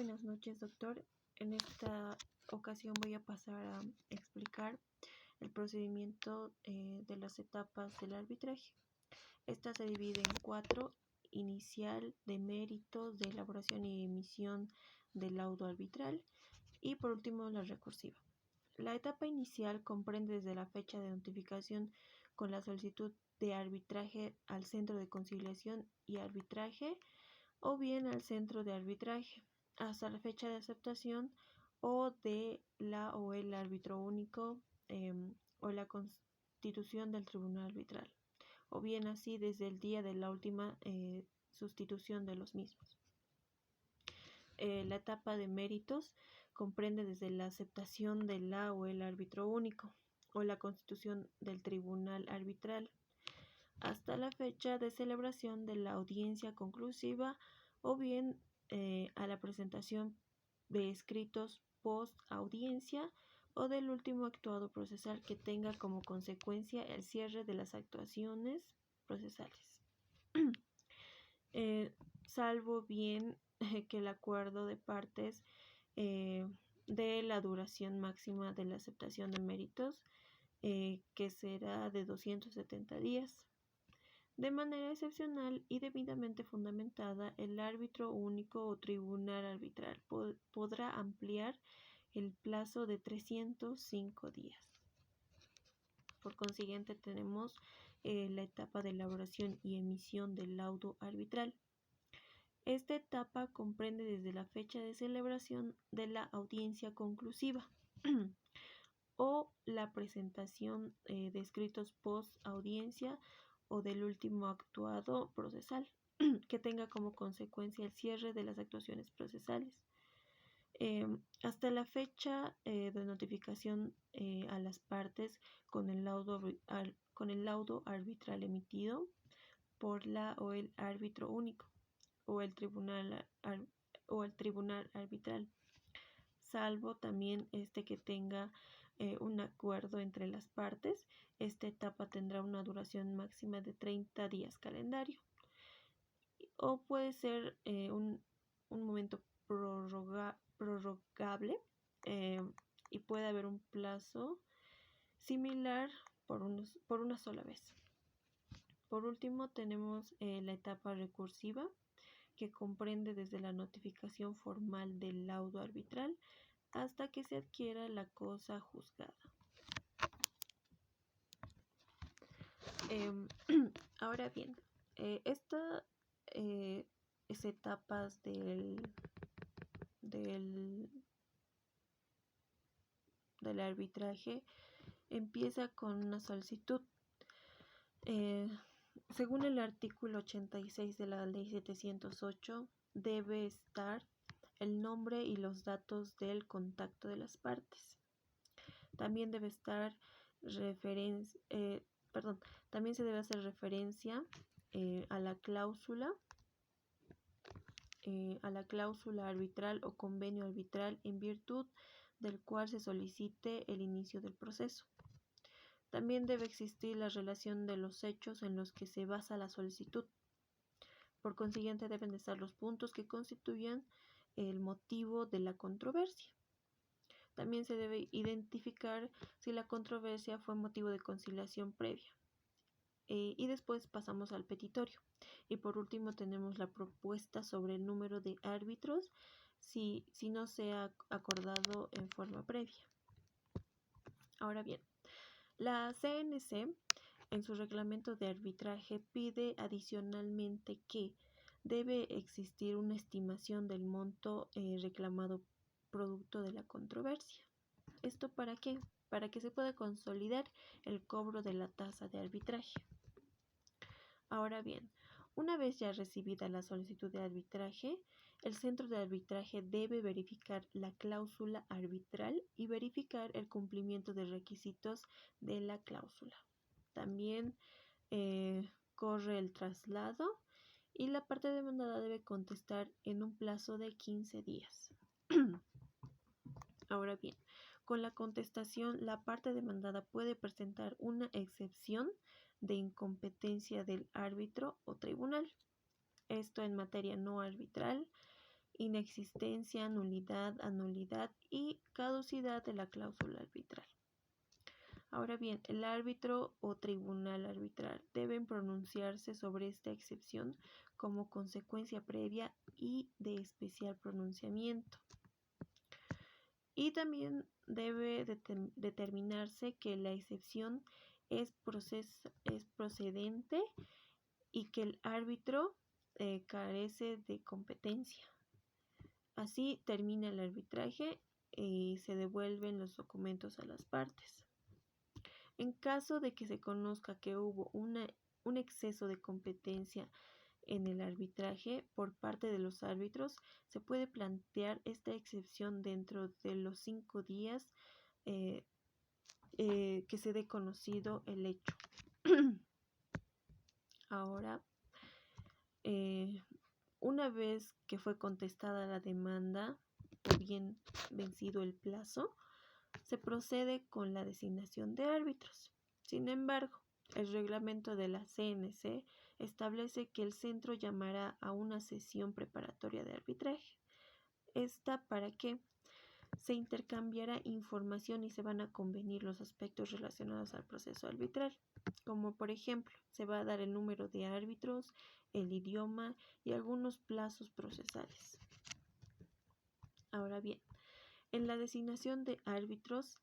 buenas noches, doctor. En esta ocasión voy a pasar a explicar el procedimiento de las etapas del arbitraje. Esta se divide en 4: inicial, de méritos, de elaboración y emisión del laudo arbitral y por último la recursiva. La etapa inicial comprende desde la fecha de notificación con la solicitud de arbitraje al Centro de Conciliación y Arbitraje o bien al Centro de Arbitraje hasta la fecha de aceptación o de la o el árbitro único o la constitución del tribunal arbitral, o bien así desde el día de la última sustitución de los mismos. La etapa de méritos comprende desde la aceptación de la o el árbitro único o la constitución del tribunal arbitral hasta la fecha de celebración de la audiencia conclusiva o bien a la presentación de escritos post audiencia o del último actuado procesal que tenga como consecuencia el cierre de las actuaciones procesales. Salvo bien que el acuerdo de partes de la duración máxima de la aceptación de méritos, que será de 270 días. De manera excepcional y debidamente fundamentada, el árbitro único o tribunal arbitral podrá ampliar el plazo de 305 días. Por consiguiente, tenemos la etapa de elaboración y emisión del laudo arbitral. Esta etapa comprende desde la fecha de celebración de la audiencia conclusiva o la presentación de escritos post audiencia o del último actuado procesal que tenga como consecuencia el cierre de las actuaciones procesales. Hasta la fecha de notificación a las partes con el laudo arbitral emitido por la o el árbitro único o el tribunal arbitral, salvo también que tenga un acuerdo entre las partes. Esta etapa tendrá una duración máxima de 30 días calendario o puede ser un momento prorrogable y puede haber un plazo similar por una sola vez. Por último, tenemos la etapa recursiva, que comprende desde la notificación formal del laudo arbitral hasta que se adquiera la cosa juzgada. Ahora bien, estas etapas del arbitraje empieza con una solicitud. Según el artículo 86 de la Ley 708, debe estar el nombre y los datos del contacto de las partes. También debe estar también se debe hacer referencia a la cláusula arbitral o convenio arbitral en virtud del cual se solicite el inicio del proceso. También debe existir la relación de los hechos en los que se basa la solicitud. Por consiguiente, deben estar los puntos que constituyan el motivo de la controversia. También se debe identificar si la controversia fue motivo de conciliación previa. Y después pasamos al petitorio. Y por último tenemos la propuesta sobre el número de árbitros si no se ha acordado en forma previa. Ahora bien, la CNC en su reglamento de arbitraje pide adicionalmente que debe existir una estimación del monto reclamado producto de la controversia. ¿Esto para qué? Para que se pueda consolidar el cobro de la tasa de arbitraje. Ahora bien, una vez ya recibida la solicitud de arbitraje, el centro de arbitraje debe verificar la cláusula arbitral y verificar el cumplimiento de requisitos de la cláusula. También corre el traslado y la parte demandada debe contestar en un plazo de 15 días. Ahora bien, con la contestación, la parte demandada puede presentar una excepción de incompetencia del árbitro o tribunal. Esto en materia no arbitral inexistencia, nulidad, anulidad y caducidad de la cláusula arbitral. Ahora bien, el árbitro o tribunal arbitral deben pronunciarse sobre esta excepción como consecuencia previa y de especial pronunciamiento. Y también debe determinarse que la excepción es procedente y que el árbitro carece de competencia. Así termina el arbitraje y se devuelven los documentos a las partes. En caso de que se conozca que hubo un exceso de competencia en el arbitraje por parte de los árbitros, se puede plantear esta excepción dentro de los 5 días que se dé conocido el hecho. Ahora, una vez que fue contestada la demanda o bien vencido el plazo, se procede con la designación de árbitros. Sin embargo, el reglamento de la CNC establece que el centro llamará a una sesión preparatoria de arbitraje. Esta para que se intercambiará información y se van a convenir los aspectos relacionados al proceso arbitral, como por ejemplo, se va a dar el número de árbitros, el idioma y algunos plazos procesales. Ahora bien, en la designación de árbitros,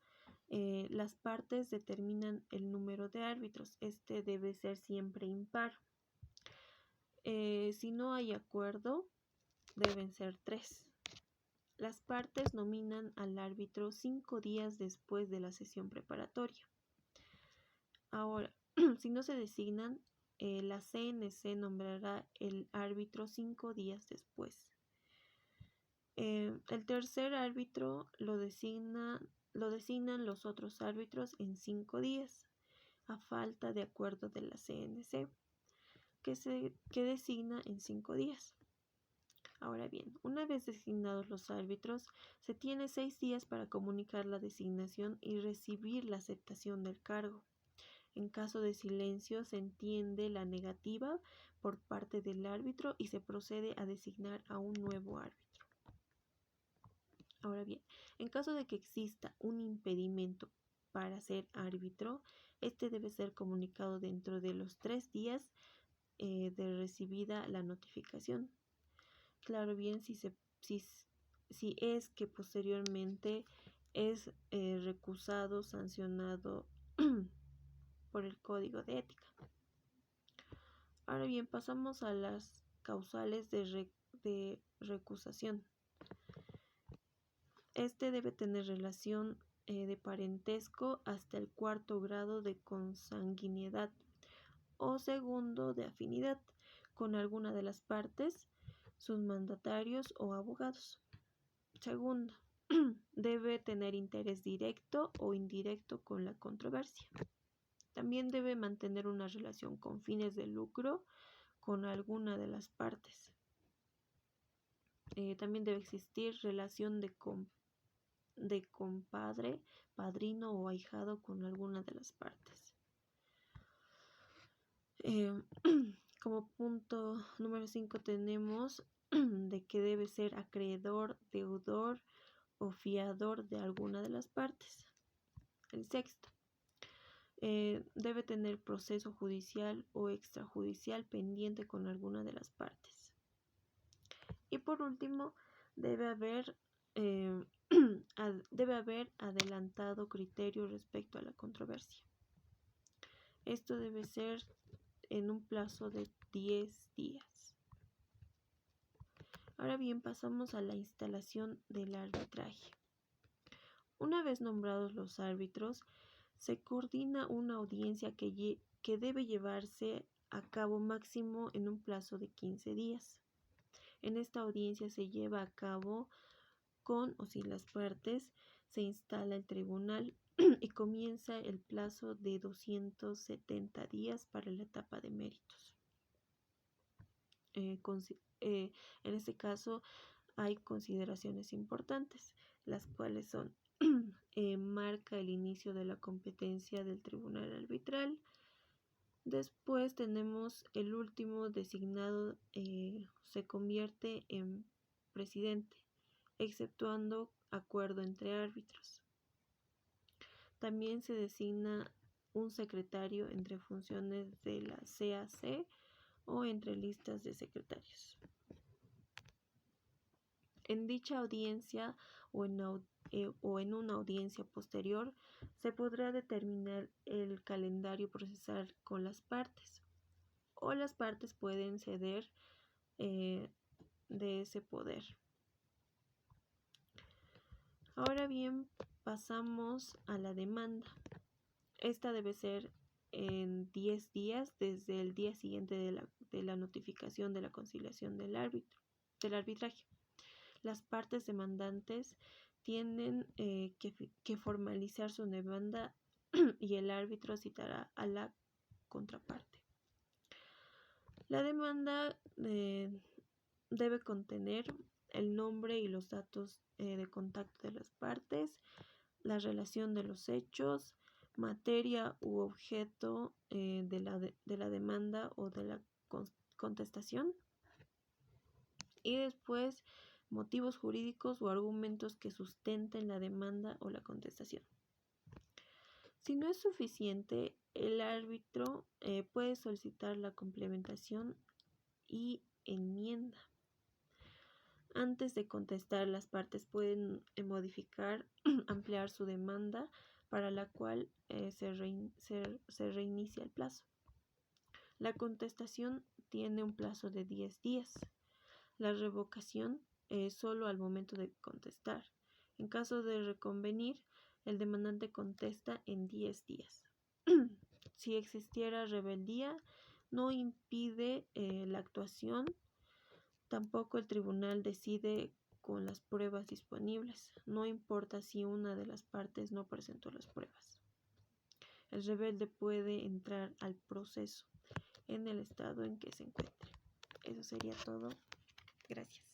las partes determinan el número de árbitros. Este debe ser siempre impar. Si no hay acuerdo, deben ser 3. Las partes nominan al árbitro 5 días después de la sesión preparatoria. Ahora, si no se designan, la CNC nombrará el árbitro 5 días después. El tercer árbitro lo designan los otros árbitros en 5 días, a falta de acuerdo de la CNC, que designa en 5 días. Ahora bien, una vez designados los árbitros, se tiene 6 días para comunicar la designación y recibir la aceptación del cargo. En caso de silencio, se entiende la negativa por parte del árbitro y se procede a designar a un nuevo árbitro. Ahora bien, en caso de que exista un impedimento para ser árbitro, este debe ser comunicado dentro de los 3 días de recibida la notificación. Claro, bien, si es que posteriormente es recusado, sancionado por el Código de Ética. Ahora bien, pasamos a las causales de recusación. Este debe tener relación de parentesco hasta el 4º grado de consanguinidad o 2º de afinidad con alguna de las partes, sus mandatarios o abogados. Segundo, debe tener interés directo o indirecto con la controversia. También debe mantener una relación con fines de lucro con alguna de las partes. También debe existir relación de compadre, padrino o ahijado con alguna de las partes. Como punto número 5 tenemos de que debe ser acreedor, deudor o fiador de alguna de las partes. El sexto, debe tener proceso judicial o extrajudicial pendiente con alguna de las partes. Y por último, debe haber adelantado criterio respecto a la controversia. Esto debe ser en un plazo de 10 días. Ahora bien, pasamos a la instalación del arbitraje. Una vez nombrados los árbitros, se coordina una audiencia que debe llevarse a cabo máximo en un plazo de 15 días. En esta audiencia se lleva a cabo con o sin las partes, se instala el tribunal y comienza el plazo de 270 días para la etapa de méritos. En este caso hay consideraciones importantes, las cuales son marca el inicio de la competencia del tribunal arbitral. Después tenemos el último designado se convierte en presidente, exceptuando acuerdo entre árbitros. También se designa un secretario entre funciones de la CAC o entre listas de secretarios. En dicha audiencia o en una audiencia posterior se podrá determinar el calendario procesal con las partes, o las partes pueden ceder de ese poder. Ahora bien, pasamos a la demanda. Esta debe ser en 10 días desde el día siguiente de la notificación de la conciliación del arbitraje. Las partes demandantes tienen que formalizar su demanda y el árbitro citará a la contraparte. La demanda debe contener el nombre y los datos de contacto de las partes, la relación de los hechos, materia u objeto de la demanda o de la contestación, y después motivos jurídicos o argumentos que sustenten la demanda o la contestación. Si no es suficiente, el árbitro puede solicitar la complementación y enmienda. Antes de contestar, las partes pueden modificar, ampliar su demanda, para la cual se reinicia el plazo. La contestación tiene un plazo de 10 días. La revocación solo al momento de contestar. En caso de reconvenir, el demandante contesta en 10 días. Si existiera rebeldía, no impide la actuación. Tampoco el tribunal decide con las pruebas disponibles. No importa si una de las partes no presentó las pruebas. El rebelde puede entrar al proceso en el estado en que se encuentre. Eso sería todo. Gracias.